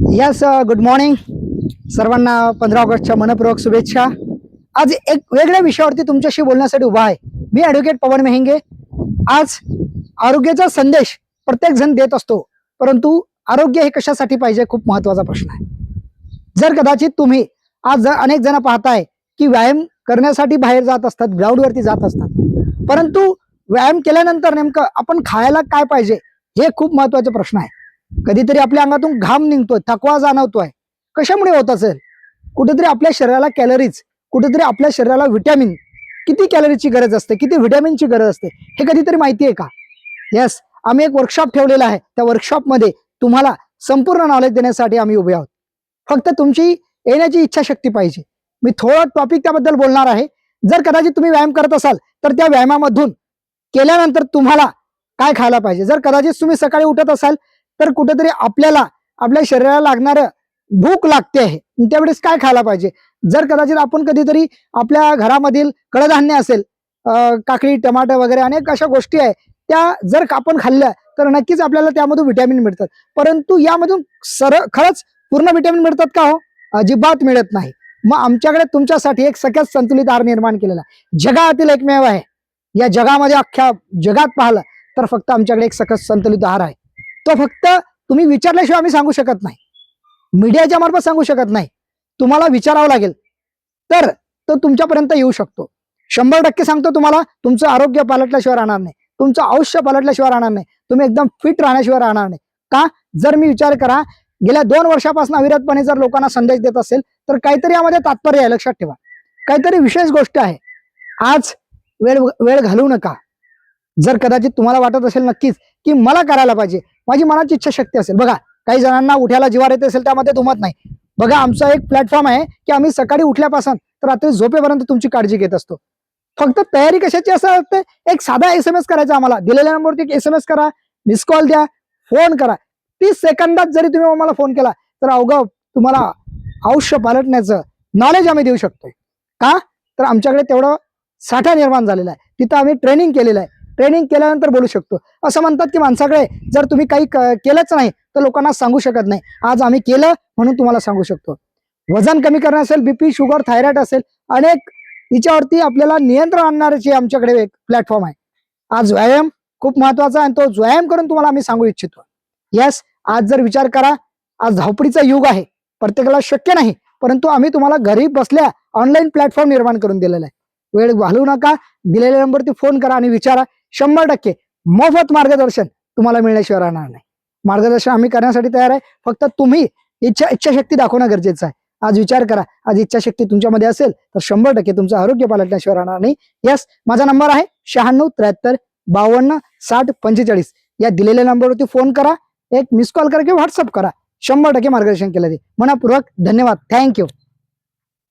Yes, good morning सर्वांना. 15 ऑगस्टच्या मनपूर्वक शुभेच्छा. आज एक वेगळ्या विषयावरती तुमच्याशी बोलण्यासाठी उभा आहे. मी ॲडव्होकेट पवन मेहंगे. आज आरोग्याचा संदेश प्रत्येक जण देत असतो, परंतु आरोग्य हे कशासाठी पाहिजे खूप महत्वाचा प्रश्न आहे. जर कदाचित तुम्ही आज अनेक जण पाहताय की व्यायाम करण्यासाठी बाहेर जात असतात, ग्राउंडवरती जात असतात, परंतु व्यायाम केल्यानंतर नेमकं आपण खायला काय पाहिजे हे खूप महत्वाचा प्रश्न आहे. कधीतरी आपल्या अंगातून घाम निघतोय, थकवा जाणवतोय, कशामुळे होत असेल? कुठेतरी आपल्या शरीराला कॅलरीज, कुठेतरी आपल्या शरीराला व्हिटॅमिन, किती कॅलरीची गरज असते, किती व्हिटॅमिनची गरज असते हे कधीतरी माहिती आहे का? यस, आम्ही एक वर्कशॉप ठेवलेला आहे. त्या वर्कशॉपमध्ये तुम्हाला संपूर्ण नॉलेज देण्यासाठी आम्ही उभे आहोत. फक्त तुमची येण्याची इच्छाशक्ती पाहिजे. मी थोडं टॉपिक त्याबद्दल बोलणार आहे. जर कदाचित तुम्ही व्यायाम करत असाल तर त्या व्यायामामधून केल्यानंतर तुम्हाला काय खायला पाहिजे. जर कदाचित तुम्ही सकाळी उठत असाल तर कुठेतरी आपल्याला आपल्या शरीराला लागणारं भूक लागते आहे, त्यावेळेस काय खायला पाहिजे. जर कदाचित आपण कधीतरी आपल्या घरामधील कडधान्य असेल, काकडी, टमाटर वगैरे अनेक अशा गोष्टी आहे, त्या जर आपण खाल्ल्या तर नक्कीच आपल्याला त्यामधून व्हिटॅमिन मिळतात. परंतु यामधून खरंच पूर्ण व्हिटॅमिन मिळतात का? हो, अजिबात मिळत नाही. मग आमच्याकडे तुमच्यासाठी एक सगळ्यात संतुलित आहार निर्माण केलेला आहे. जगातील एकमेव आहे. या जगामध्ये अख्ख्या जगात पाहिलं तर फक्त आमच्याकडे एक सकस संतुलित आहार आहे. तो फक्त तुम्ही विचारल्याशिवाय आम्ही सांगू शकत नाही, मीडियाच्या मार्फत सांगू शकत नाही. तुम्हाला विचारावं लागेल तर तो तुमच्यापर्यंत येऊ शकतो. 100% सांगतो तुम्हाला, तुमचं आरोग्य पालटल्याशिवाय राहणार नाही, तुमचं आयुष्य पालटल्याशिवाय राहणार नाही, तुम्ही एकदम फिट राहण्याशिवाय राहणार नाही. का? जर मी विचार करा, गेल्या 2 वर्षापासून अविरतपणे जर लोकांना संदेश देत असेल तर काहीतरी यामध्ये तात्पर्य आहे. लक्षात ठेवा, काहीतरी विशेष गोष्ट आहे. आज वेळ वेळ घालवू नका. जर कदाचित तुम्हाला वाटत असेल नक्कीच की मला करायला पाहिजे, माझी मनाची इच्छाशक्ती असेल, बघा काही जणांना उठायला जिवार येत असेल, त्यामध्ये दुमत नाही. बघा, आमचा एक प्लॅटफॉर्म आहे की आम्ही सकाळी उठल्यापासून तर रात्री झोपेपर्यंत तुमची काळजी घेत असतो. फक्त तयारी कशाची असं असते? एक साधा SMS करायचा आम्हाला. दिलेल्या नंबरवरती एक SMS करा, मिस कॉल द्या, फोन करा. 30 सेकंदात जरी तुम्ही आम्हाला फोन केला तर अवघं तुम्हाला आयुष्य पालटण्याचं नॉलेज आम्ही देऊ शकतोय. का? तर आमच्याकडे तेवढं साठा निर्माण झालेला आहे. तिथं आम्ही ट्रेनिंग केलेलं आहे. ट्रेनिंग केल्यानंतर बोलू शकतो. असं म्हणतात की माणसाकडे जर तुम्ही काही केलंच नाही तर लोकांना सांगू शकत नाही. आज आम्ही केलं म्हणून तुम्हाला सांगू शकतो. वजन कमी करणं असेल, BP, शुगर, थायरॉइड असेल, अनेक हिच्यावरती आपल्याला नियंत्रण आणणाऱ्याची आमच्याकडे एक प्लॅटफॉर्म आहे. आज व्यायाम खूप महत्वाचा आहे, तो व्यायाम करून तुम्हाला आम्ही सांगू इच्छितो. यस, आज जर विचार करा, आज धावपळीचा युग आहे, प्रत्येकाला शक्य नाही, परंतु आम्ही तुम्हाला घरी बसल्या ऑनलाईन प्लॅटफॉर्म निर्माण करून दिलेला आहे. वेळ घालवू नका, दिलेल्या नंबरवरती फोन करा आणि विचारा. 100% मोफत मार्गदर्शन तुम्हाला मिळण्याशिवाय राहणार नाही. मार्गदर्शन आम्ही करण्यासाठी तयार आहे. फक्त तुम्ही इच्छाशक्ती दाखवणं गरजेचं आहे. आज विचार करा, आज इच्छाशक्ती तुमच्यामध्ये असेल तर 100% तुमचं आरोग्य पालटल्याशिवाय राहणार नाही. यस, माझा नंबर आहे 96 73 52 60 45. या दिलेल्या नंबरवरती फोन करा, एक मिस कॉल करा किंवा व्हॉट्सअप करा. 100% मार्गदर्शन केलं ते. मनपूर्वक धन्यवाद. थँक्यू.